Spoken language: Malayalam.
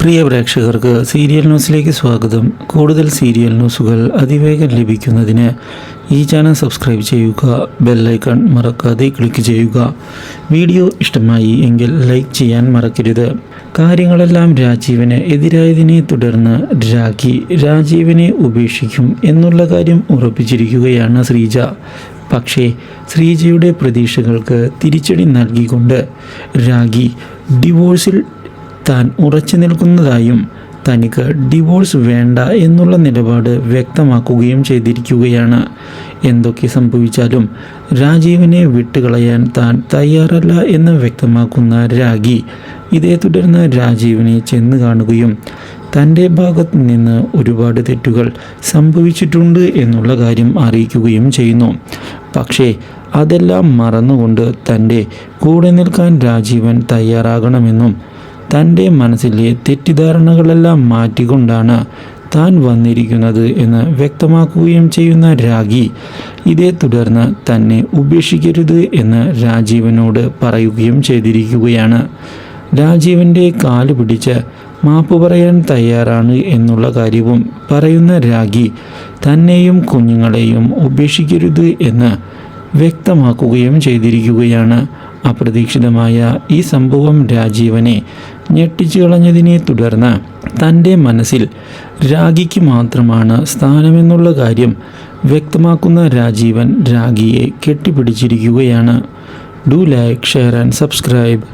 പ്രിയ പ്രേക്ഷകർക്ക് സീരിയൽ ന്യൂസിലേക്ക് സ്വാഗതം. കൂടുതൽ സീരിയൽ ന്യൂസുകൾ അതിവേഗം ലഭിക്കുന്നതിന് ഈ ചാനൽ സബ്സ്ക്രൈബ് ചെയ്യുക, ബെല്ലൈക്കൺ മറക്കാതെ ക്ലിക്ക് ചെയ്യുക. വീഡിയോ ഇഷ്ടമായി എങ്കിൽ ലൈക്ക് ചെയ്യാൻ മറക്കരുത്. കാര്യങ്ങളെല്ലാം രാജീവിന് എതിരായതിനെ തുടർന്ന് രാജീവിനെ ഉപേക്ഷിക്കും എന്നുള്ള കാര്യം ഉറപ്പിച്ചിരിക്കുകയാണ് ശ്രീജ. പക്ഷേ ശ്രീജയുടെ പ്രതീക്ഷകൾക്ക് തിരിച്ചടി നൽകിക്കൊണ്ട് രാഖി ഡിവോഴ്സിൽ താൻ ഉറച്ചു നിൽക്കുന്നതായും തനിക്ക് ഡിവോഴ്സ് വേണ്ട എന്നുള്ള നിലപാട് വ്യക്തമാക്കുകയും ചെയ്തിരിക്കുകയാണ്. എന്തൊക്കെ സംഭവിച്ചാലും രാജീവിനെ വിട്ടുകളയാൻ താൻ തയ്യാറല്ല എന്ന് വ്യക്തമാക്കുന്ന രാഖി ഇതേ തുടർന്ന് രാജീവിനെ ചെന്ന് കാണുകയും തൻ്റെ ഭാഗത്ത് നിന്ന് ഒരുപാട് തെറ്റുകൾ സംഭവിച്ചിട്ടുണ്ട് എന്നുള്ള കാര്യം അറിയിക്കുകയും ചെയ്യുന്നു. പക്ഷേ അതെല്ലാം മറന്നുകൊണ്ട് തൻ്റെ കൂടെ നിൽക്കാൻ രാജീവൻ തയ്യാറാകണമെന്നും തൻ്റെ മനസ്സിലെ തെറ്റിദ്ധാരണകളെല്ലാം മാറ്റിക്കൊണ്ടാണ് താൻ വന്നിരിക്കുന്നത് എന്ന് വ്യക്തമാക്കുകയും ചെയ്യുന്ന രാഖി ഇതേ തുടർന്ന് തന്നെ ഉപേക്ഷിക്കരുത് എന്ന് രാജീവനോട് പറയുകയും ചെയ്തിരിക്കുകയാണ്. രാജീവൻ്റെ കാല് പിടിച്ച് മാപ്പ് പറയാൻ തയ്യാറാണ് എന്നുള്ള കാര്യവും പറയുന്ന രാഖി തന്നെയും കുഞ്ഞുങ്ങളെയും ഉപേക്ഷിക്കരുത് എന്ന് വ്യക്തമാക്കുകയും ചെയ്തിരിക്കുകയാണ്. അപ്രതീക്ഷിതമായ ഈ സംഭവം രാജീവനെ ഞെട്ടിച്ചു കളഞ്ഞതിനെ തുടർന്ന് തൻ്റെ മനസ്സിൽ രാഖിക്ക് മാത്രമാണ് സ്ഥാനമെന്നുള്ള കാര്യം വ്യക്തമാക്കുന്ന രാജീവൻ രാഖിയെ കെട്ടിപ്പിടിച്ചിരിക്കുകയാണ്. Do like, share and subscribe.